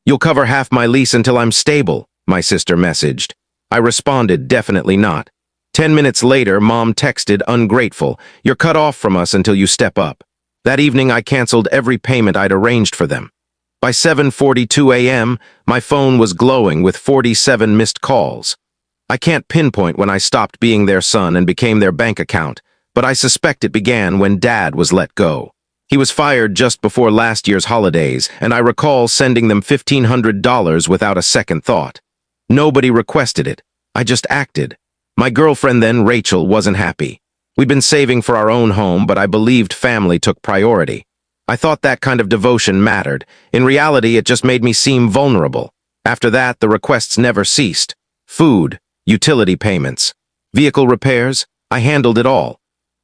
"You'll cover half my lease until I'm stable," my sister messaged. I responded, "Definitely not." 10 minutes later, Mom texted, "Ungrateful. You're cut off from us until you step up." That evening, I canceled every payment I'd arranged for them. By 7:42 a.m., my phone was glowing with 47 missed calls. I can't pinpoint when I stopped being their son and became their bank account, but I suspect it began when Dad was let go. He was fired just before last year's holidays, and I recall sending them $1,500 without a second thought. Nobody requested it. I just acted. My girlfriend then, Rachel, wasn't happy. We'd been saving for our own home, but I believed family took priority. I thought that kind of devotion mattered. In reality, it just made me seem vulnerable. After that, the requests never ceased. Food, utility payments, vehicle repairs, I handled it all.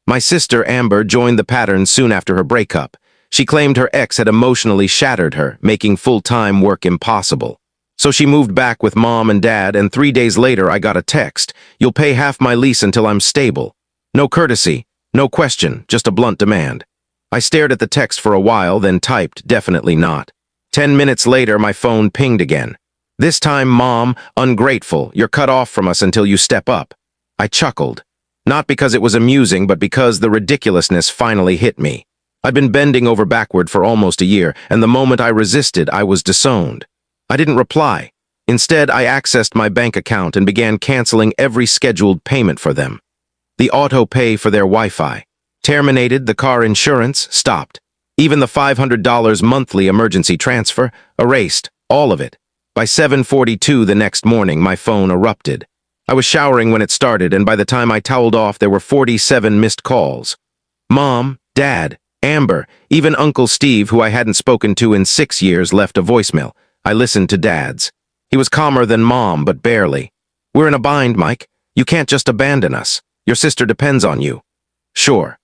My sister, Amber, joined the pattern soon after her breakup. She claimed her ex had emotionally shattered her, making full-time work impossible. So she moved back with Mom and Dad, and 3 days later I got a text, "You'll pay half my lease until I'm stable." No courtesy, no question, just a blunt demand. I stared at the text for a while, then typed, "Definitely not." 10 minutes later, my phone pinged again. This time, "Mom, ungrateful, you're cut off from us until you step up." I chuckled. Not because it was amusing, but because the ridiculousness finally hit me. I'd been bending over backward for almost a year, and the moment I resisted, I was disowned. I didn't reply. Instead, I accessed my bank account and began canceling every scheduled payment for them. The auto pay for their Wi-Fi. Terminated, the car insurance stopped. Even the $500 monthly emergency transfer, erased, all of it. By 7:42 the next morning, my phone erupted. I was showering when it started, and by the time I toweled off, there were 47 missed calls. Mom, Dad, Amber, even Uncle Steve, who I hadn't spoken to in 6 years, left a voicemail. I listened to Dad's. He was calmer than Mom, but barely. "We're in a bind, Mike. You can't just abandon us. Your sister depends on you." Sure.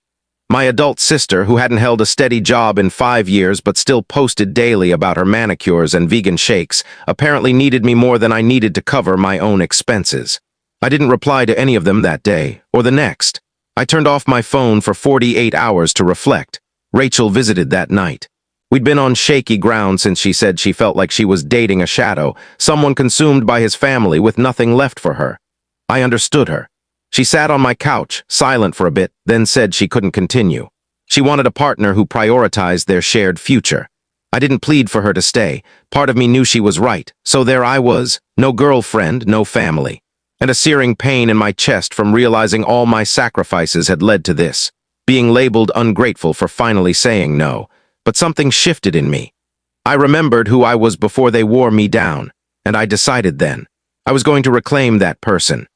My adult sister, who hadn't held a steady job in 5 years but still posted daily about her manicures and vegan shakes, apparently needed me more than I needed to cover my own expenses. I didn't reply to any of them that day, or the next. I turned off my phone for 48 hours to reflect. Rachel visited that night. We'd been on shaky ground since she said she felt like she was dating a shadow, someone consumed by his family with nothing left for her. I understood her. She sat on my couch, silent for a bit, then said she couldn't continue. She wanted a partner who prioritized their shared future. I didn't plead for her to stay. Part of me knew she was right, so there I was. No girlfriend, no family. And a searing pain in my chest from realizing all my sacrifices had led to this, being labeled ungrateful for finally saying no. But something shifted in me. I remembered who I was before they wore me down, and I decided then. I was going to reclaim that person.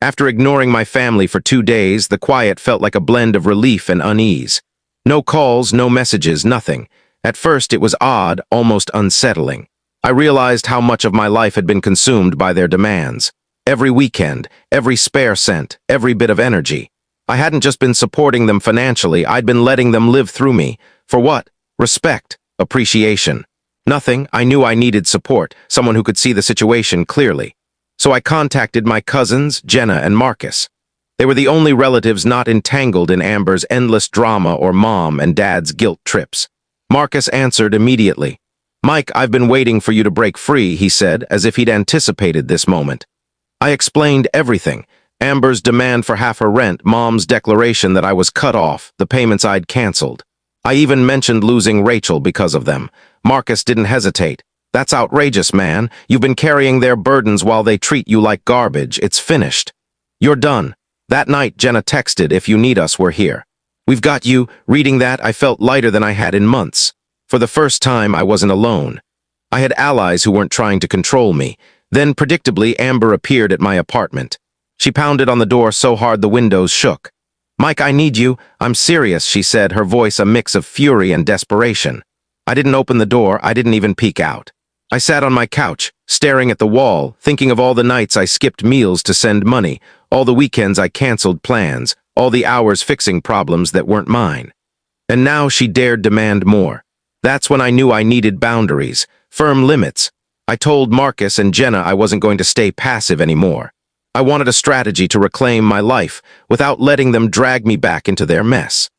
After ignoring my family for 2 days, the quiet felt like a blend of relief and unease. No calls, no messages, nothing. At first, it was odd, almost unsettling. I realized how much of my life had been consumed by their demands. Every weekend, every spare cent, every bit of energy. I hadn't just been supporting them financially, I'd been letting them live through me. For what? Respect, appreciation. Nothing. I knew I needed support, someone who could see the situation clearly. So I contacted my cousins, Jenna and Marcus. They were the only relatives not entangled in Amber's endless drama or Mom and Dad's guilt trips. Marcus answered immediately. "Mike, I've been waiting for you to break free," he said, as if he'd anticipated this moment. I explained everything. Amber's demand for half her rent, Mom's declaration that I was cut off, the payments I'd canceled. I even mentioned losing Rachel because of them. Marcus didn't hesitate. "That's outrageous, man. You've been carrying their burdens while they treat you like garbage. It's finished. You're done." That night, Jenna texted, "If you need us, we're here. We've got you." Reading that, I felt lighter than I had in months. For the first time, I wasn't alone. I had allies who weren't trying to control me. Then, predictably, Amber appeared at my apartment. She pounded on the door so hard the windows shook. "Mike, I need you. I'm serious," she said, her voice a mix of fury and desperation. I didn't open the door. I didn't even peek out. I sat on my couch, staring at the wall, thinking of all the nights I skipped meals to send money, all the weekends I canceled plans, all the hours fixing problems that weren't mine. And now she dared demand more. That's when I knew I needed boundaries, firm limits. I told Marcus and Jenna I wasn't going to stay passive anymore. I wanted a strategy to reclaim my life without letting them drag me back into their mess.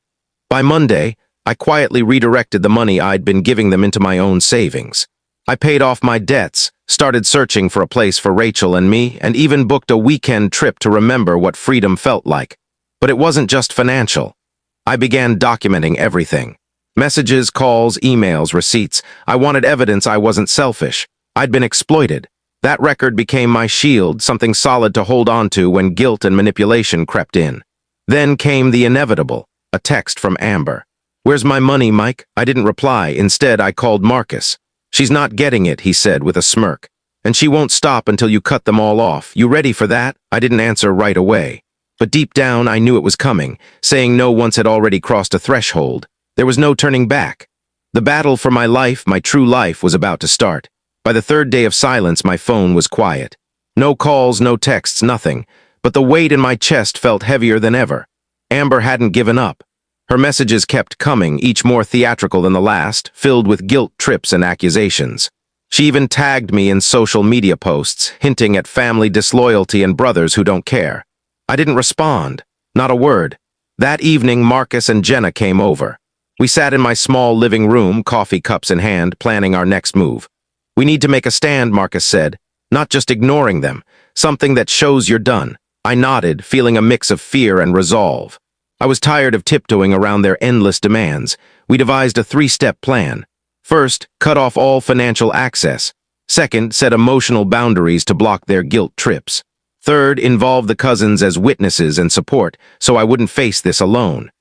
By Monday, I quietly redirected the money I'd been giving them into my own savings. I paid off my debts, started searching for a place for Rachel and me, and even booked a weekend trip to remember what freedom felt like. But it wasn't just financial. I began documenting everything. Messages, calls, emails, receipts. I wanted evidence I wasn't selfish. I'd been exploited. That record became my shield, something solid to hold on to when guilt and manipulation crept in. Then came the inevitable, a text from Amber. "Where's my money, Mike?" I didn't reply. Instead, I called Marcus. "She's not getting it," he said with a smirk. "And she won't stop until you cut them all off. You ready for that?" I didn't answer right away. But deep down, I knew it was coming. Saying no once had already crossed a threshold. There was no turning back. The battle for my life, my true life, was about to start. By the third day of silence, my phone was quiet. No calls, no texts, nothing. But the weight in my chest felt heavier than ever. Amber hadn't given up. Her messages kept coming, each more theatrical than the last, filled with guilt trips and accusations. She even tagged me in social media posts, hinting at family disloyalty and brothers who don't care. I didn't respond. Not a word. That evening, Marcus and Jenna came over. We sat in my small living room, coffee cups in hand, planning our next move. "We need to make a stand," Marcus said. "Not just ignoring them. Something that shows you're done." I nodded, feeling a mix of fear and resolve. I was tired of tiptoeing around their endless demands. We devised a three-step plan. First, cut off all financial access. Second, set emotional boundaries to block their guilt trips. Third, involve the cousins as witnesses and support, so I wouldn't face this alone.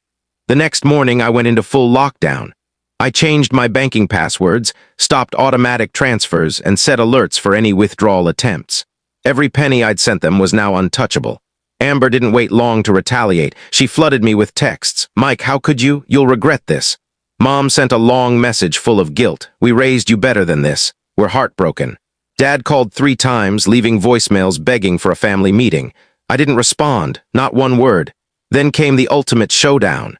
The next morning, I went into full lockdown. I changed my banking passwords, stopped automatic transfers, and set alerts for any withdrawal attempts. Every penny I'd sent them was now untouchable. Amber didn't wait long to retaliate. She flooded me with texts. "Mike, how could you? You'll regret this." Mom sent a long message full of guilt. "We raised you better than this. We're heartbroken." Dad called 3 times, leaving voicemails begging for a family meeting. I didn't respond, not one word. Then came the ultimate showdown.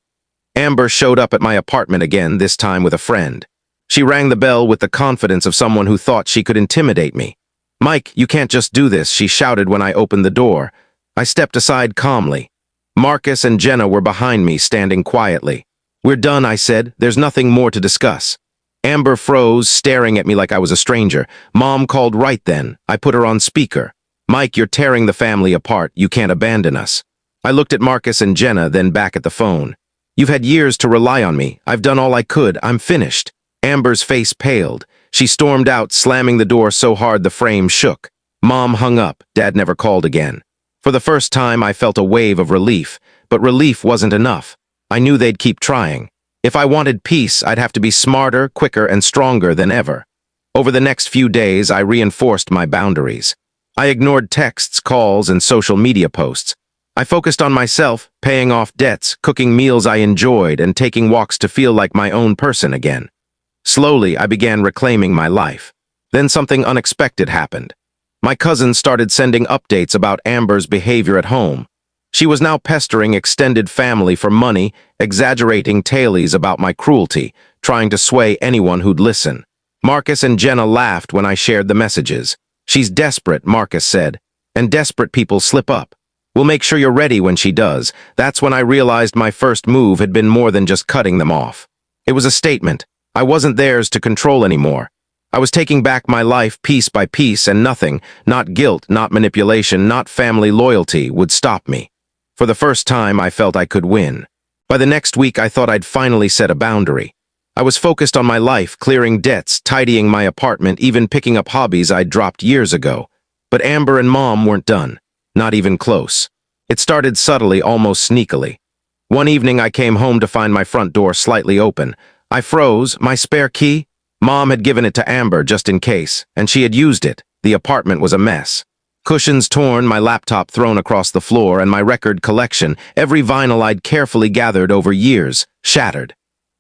Amber showed up at my apartment again, this time with a friend. She rang the bell with the confidence of someone who thought she could intimidate me. "Mike, you can't just do this," she shouted when I opened the door. I stepped aside calmly. Marcus and Jenna were behind me, standing quietly. "We're done," I said. "There's nothing more to discuss." Amber froze, staring at me like I was a stranger. Mom called right then. I put her on speaker. "Mike, you're tearing the family apart. You can't abandon us." I looked at Marcus and Jenna, then back at the phone. "You've had years to rely on me. I've done all I could. I'm finished." Amber's face paled. She stormed out, slamming the door so hard the frame shook. Mom hung up. Dad never called again. For the first time, I felt a wave of relief, but relief wasn't enough. I knew they'd keep trying. If I wanted peace, I'd have to be smarter, quicker, and stronger than ever. Over the next few days, I reinforced my boundaries. I ignored texts, calls, and social media posts. I focused on myself, paying off debts, cooking meals I enjoyed, and taking walks to feel like my own person again. Slowly, I began reclaiming my life. Then something unexpected happened. My cousin started sending updates about Amber's behavior at home. She was now pestering extended family for money, exaggerating tales about my cruelty, trying to sway anyone who'd listen. Marcus and Jenna laughed when I shared the messages. "She's desperate," Marcus said, "and desperate people slip up. We'll make sure you're ready when she does." That's when I realized my first move had been more than just cutting them off. It was a statement. I wasn't theirs to control anymore. I was taking back my life piece by piece, and nothing, not guilt, not manipulation, not family loyalty, would stop me. For the first time, I felt I could win. By the next week, I thought I'd finally set a boundary. I was focused on my life, clearing debts, tidying my apartment, even picking up hobbies I'd dropped years ago. But Amber and Mom weren't done. Not even close. It started subtly, almost sneakily. One evening, I came home to find my front door slightly open. I froze. My spare key? Mom had given it to Amber just in case, and she had used it. The apartment was a mess. Cushions torn, my laptop thrown across the floor, and my record collection, every vinyl I'd carefully gathered over years, shattered.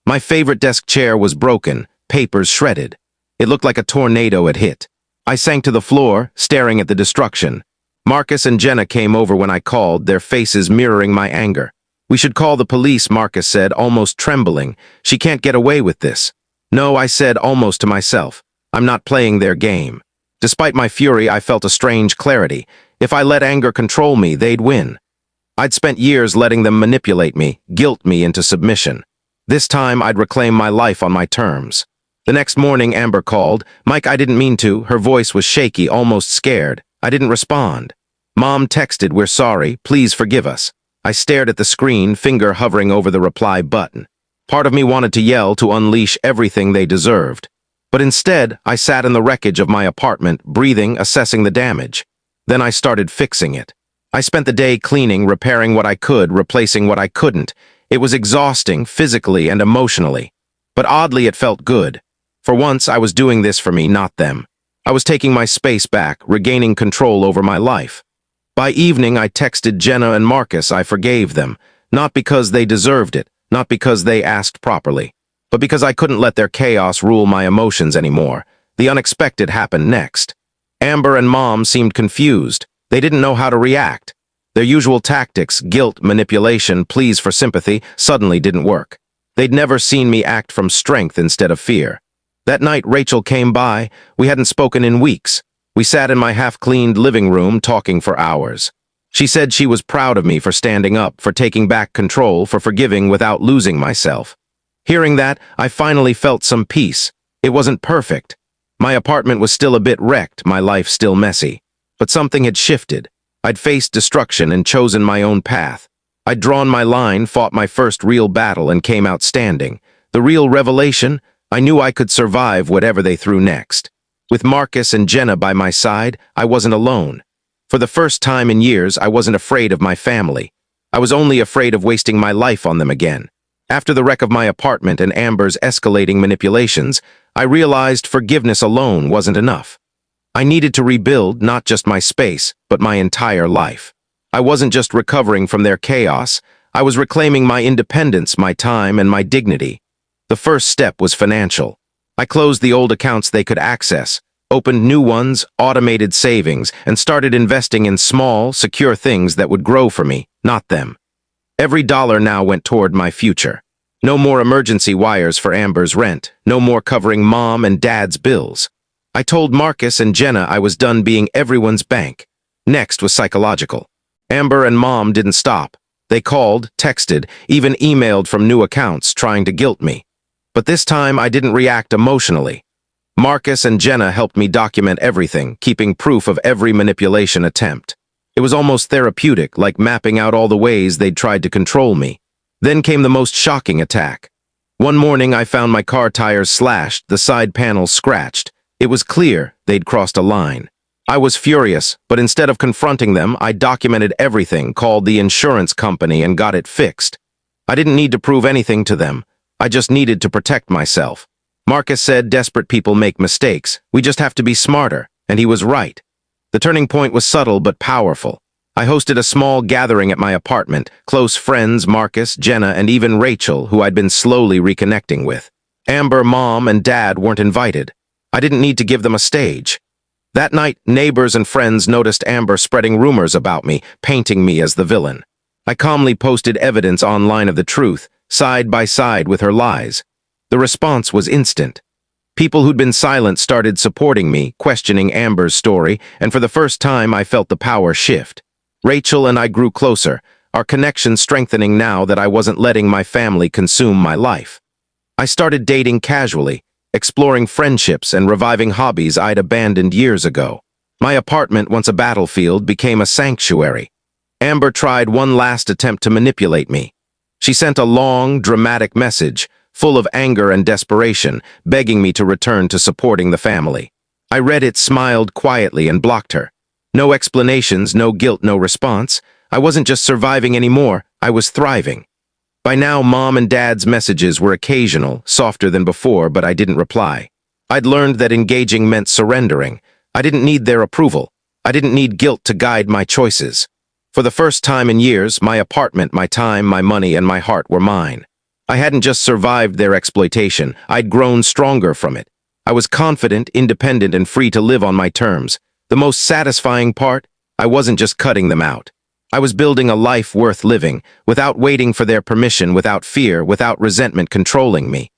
My favorite desk chair was broken, papers shredded. It looked like a tornado had hit. I sank to the floor, staring at the destruction. Marcus and Jenna came over when I called, their faces mirroring my anger. "We should call the police," Marcus said, almost trembling. "She can't get away with this." "No," I said, almost to myself. "I'm not playing their game." Despite my fury, I felt a strange clarity. If I let anger control me, they'd win. I'd spent years letting them manipulate me, guilt me into submission. This time, I'd reclaim my life on my terms. The next morning, Amber called. "Mike, I didn't mean to." Her voice was shaky, almost scared. I didn't respond. Mom texted, "We're sorry. Please forgive us." I stared at the screen, finger hovering over the reply button. Part of me wanted to yell to unleash everything they deserved. But instead, I sat in the wreckage of my apartment, breathing, assessing the damage. Then I started fixing it. I spent the day cleaning, repairing what I could, replacing what I couldn't. It was exhausting, physically and emotionally. But oddly, it felt good. For once, I was doing this for me, not them. I was taking my space back, regaining control over my life. By evening, I texted Jenna and Marcus I forgave them, not because they deserved it, not because they asked properly, but because I couldn't let their chaos rule my emotions anymore. The unexpected happened next. Amber and Mom seemed confused. They didn't know how to react. Their usual tactics, guilt, manipulation, pleas for sympathy, suddenly didn't work. They'd never seen me act from strength instead of fear. That night, Rachel came by. We hadn't spoken in weeks. We sat in my half-cleaned living room talking for hours. She said she was proud of me for standing up, for taking back control, for forgiving without losing myself. Hearing that, I finally felt some peace. It wasn't perfect. My apartment was still a bit wrecked, my life still messy. But something had shifted. I'd faced destruction and chosen my own path. I'd drawn my line, fought my first real battle, and came out standing. The real revelation? I knew I could survive whatever they threw next. With Marcus and Jenna by my side, I wasn't alone. For the first time in years, I wasn't afraid of my family. I was only afraid of wasting my life on them again. After the wreck of my apartment and Amber's escalating manipulations, I realized forgiveness alone wasn't enough. I needed to rebuild not just my space, but my entire life. I wasn't just recovering from their chaos, I was reclaiming my independence, my time, and my dignity. The first step was financial. I closed the old accounts they could access, opened new ones, automated savings, and started investing in small, secure things that would grow for me, not them. Every dollar now went toward my future. No more emergency wires for Amber's rent, no more covering Mom and Dad's bills. I told Marcus and Jenna I was done being everyone's bank. Next was psychological. Amber and Mom didn't stop. They called, texted, even emailed from new accounts trying to guilt me. But this time I didn't react emotionally. Marcus and Jenna helped me document everything, keeping proof of every manipulation attempt. It was almost therapeutic, like mapping out all the ways they'd tried to control me. Then came the most shocking attack. One morning I found my car tires slashed, the side panels scratched. It was clear they'd crossed a line. I was furious, but instead of confronting them, I documented everything, called the insurance company, and got it fixed. I didn't need to prove anything to them. I just needed to protect myself. Marcus said desperate people make mistakes. We just have to be smarter, and he was right. The turning point was subtle but powerful. I hosted a small gathering at my apartment, close friends, Marcus, Jenna, and even Rachel, who I'd been slowly reconnecting with. Amber, Mom, and Dad weren't invited. I didn't need to give them a stage. That night, neighbors and friends noticed Amber spreading rumors about me, painting me as the villain. I calmly posted evidence online of the truth, side by side with her lies. The response was instant. People who'd been silent started supporting me, questioning Amber's story, and for the first time I felt the power shift. Rachel and I grew closer, our connection strengthening now that I wasn't letting my family consume my life. I started dating casually, exploring friendships and reviving hobbies I'd abandoned years ago. My apartment, once a battlefield, became a sanctuary. Amber tried one last attempt to manipulate me. She sent a long, dramatic message, full of anger and desperation, begging me to return to supporting the family. I read it, smiled quietly, and blocked her. No explanations, no guilt, no response. I wasn't just surviving anymore, I was thriving. By now, Mom and Dad's messages were occasional, softer than before, but I didn't reply. I'd learned that engaging meant surrendering. I didn't need their approval. I didn't need guilt to guide my choices. For the first time in years, my apartment, my time, my money, and my heart were mine. I hadn't just survived their exploitation, I'd grown stronger from it. I was confident, independent, and free to live on my terms. The most satisfying part? I wasn't just cutting them out. I was building a life worth living, without waiting for their permission, without fear, without resentment controlling me.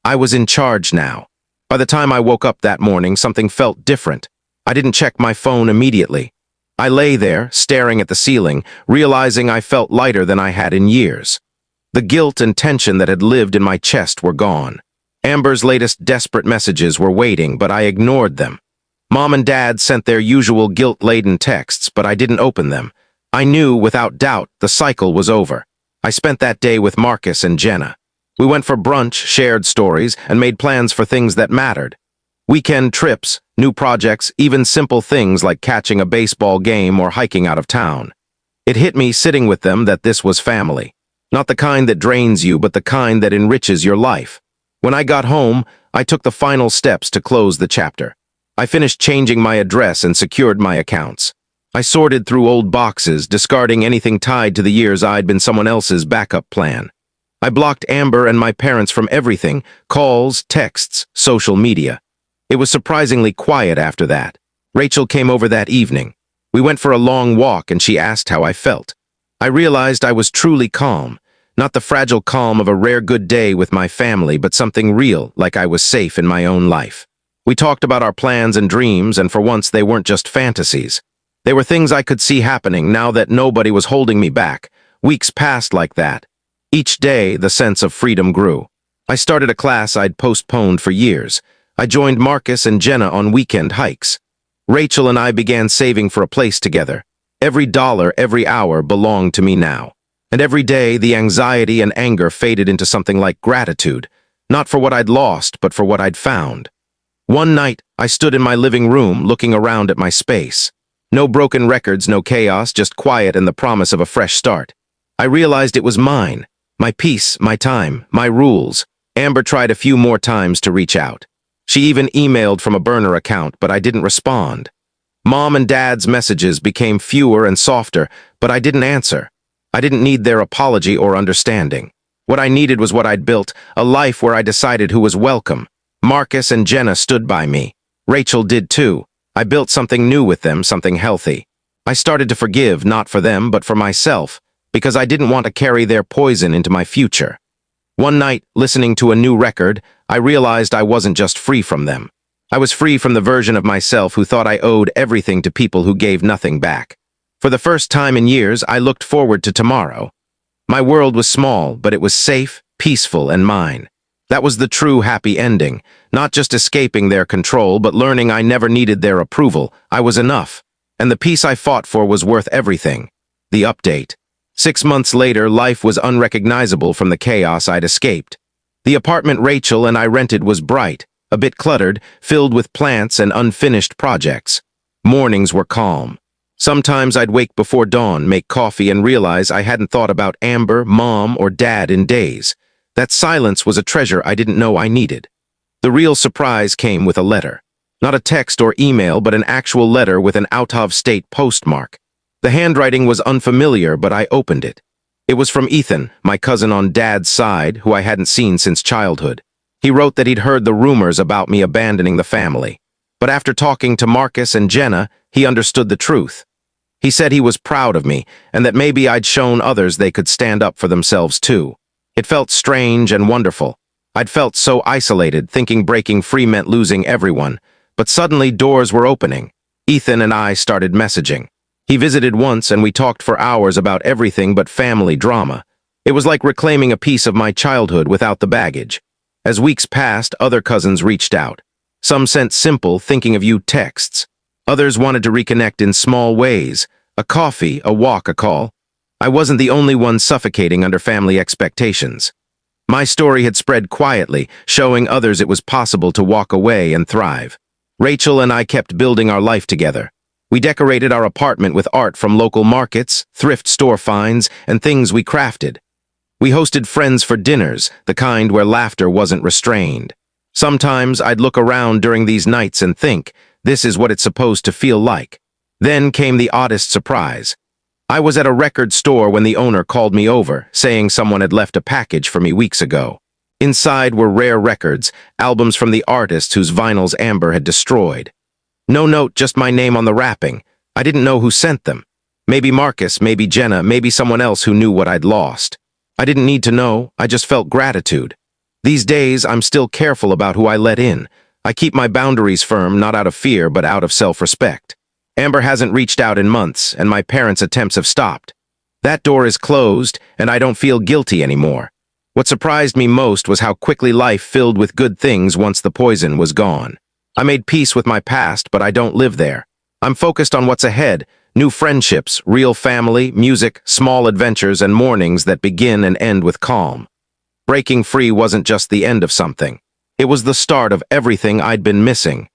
I was in charge now. By the time I woke up that morning, something felt different. I didn't check my phone immediately. I lay there, staring at the ceiling, realizing I felt lighter than I had in years. The guilt and tension that had lived in my chest were gone. Amber's latest desperate messages were waiting, but I ignored them. Mom and Dad sent their usual guilt-laden texts, but I didn't open them. I knew, without doubt, the cycle was over. I spent that day with Marcus and Jenna. We went for brunch, shared stories, and made plans for things that mattered. Weekend trips, new projects, even simple things like catching a baseball game or hiking out of town. It hit me sitting with them that this was family. Not the kind that drains you, but the kind that enriches your life. When I got home, I took the final steps to close the chapter. I finished changing my address and secured my accounts. I sorted through old boxes, discarding anything tied to the years I'd been someone else's backup plan. I blocked Amber and my parents from everything, calls, texts, social media. It was surprisingly quiet after that. Rachel came over that evening. We went for a long walk and she asked how I felt. I realized I was truly calm, not the fragile calm of a rare good day with my family, but something real, like I was safe in my own life. We talked about our plans and dreams, and for once they weren't just fantasies. They were things I could see happening now that nobody was holding me back. Weeks passed like that. Each day, the sense of freedom grew. I started a class I'd postponed for years. I joined Marcus and Jenna on weekend hikes. Rachel and I began saving for a place together. Every dollar, every hour belonged to me now. And every day, the anxiety and anger faded into something like gratitude, not for what I'd lost, but for what I'd found. One night, I stood in my living room looking around at my space. No broken records, no chaos, just quiet and the promise of a fresh start. I realized it was mine. My peace, my time, my rules. Amber tried a few more times to reach out. She even emailed from a burner account, but I didn't respond. Mom and Dad's messages became fewer and softer, but I didn't answer. I didn't need their apology or understanding. What I needed was what I'd built, a life where I decided who was welcome. Marcus and Jenna stood by me. Rachel did too. I built something new with them, something healthy. I started to forgive, not for them, but for myself, because I didn't want to carry their poison into my future. One night, listening to a new record, I realized I wasn't just free from them. I was free from the version of myself who thought I owed everything to people who gave nothing back. For the first time in years, I looked forward to tomorrow. My world was small, but it was safe, peaceful, and mine. That was the true happy ending, not just escaping their control, but learning I never needed their approval. I was enough, and the peace I fought for was worth everything. The update. 6 months later, life was unrecognizable from the chaos I'd escaped. The apartment Rachel and I rented was bright, a bit cluttered, filled with plants and unfinished projects. Mornings were calm. Sometimes I'd wake before dawn, make coffee, and realize I hadn't thought about Amber, Mom, or Dad in days. That silence was a treasure I didn't know I needed. The real surprise came with a letter. Not a text or email, but an actual letter with an out-of-state postmark. The handwriting was unfamiliar, but I opened it. It was from Ethan, my cousin on Dad's side, who I hadn't seen since childhood. He wrote that he'd heard the rumors about me abandoning the family. But after talking to Marcus and Jenna, he understood the truth. He said he was proud of me, and that maybe I'd shown others they could stand up for themselves too. It felt strange and wonderful. I'd felt so isolated, thinking breaking free meant losing everyone. But suddenly doors were opening. Ethan and I started messaging. He visited once and we talked for hours about everything but family drama. It was like reclaiming a piece of my childhood without the baggage. As weeks passed, other cousins reached out. Some sent simple, thinking of you texts. Others wanted to reconnect in small ways. A coffee, a walk, a call. I wasn't the only one suffocating under family expectations. My story had spread quietly, showing others it was possible to walk away and thrive. Rachel and I kept building our life together. We decorated our apartment with art from local markets, thrift store finds, and things we crafted. We hosted friends for dinners, the kind where laughter wasn't restrained. Sometimes I'd look around during these nights and think, this is what it's supposed to feel like. Then came the oddest surprise. I was at a record store when the owner called me over, saying someone had left a package for me weeks ago. Inside were rare records, albums from the artists whose vinyls Amber had destroyed. No note, just my name on the wrapping. I didn't know who sent them. Maybe Marcus, maybe Jenna, maybe someone else who knew what I'd lost. I didn't need to know, I just felt gratitude. These days, I'm still careful about who I let in. I keep my boundaries firm, not out of fear, but out of self-respect. Amber hasn't reached out in months, and my parents' attempts have stopped. That door is closed, and I don't feel guilty anymore. What surprised me most was how quickly life filled with good things once the poison was gone. I made peace with my past, but I don't live there. I'm focused on what's ahead, new friendships, real family, music, small adventures, and mornings that begin and end with calm. Breaking free wasn't just the end of something. It was the start of everything I'd been missing.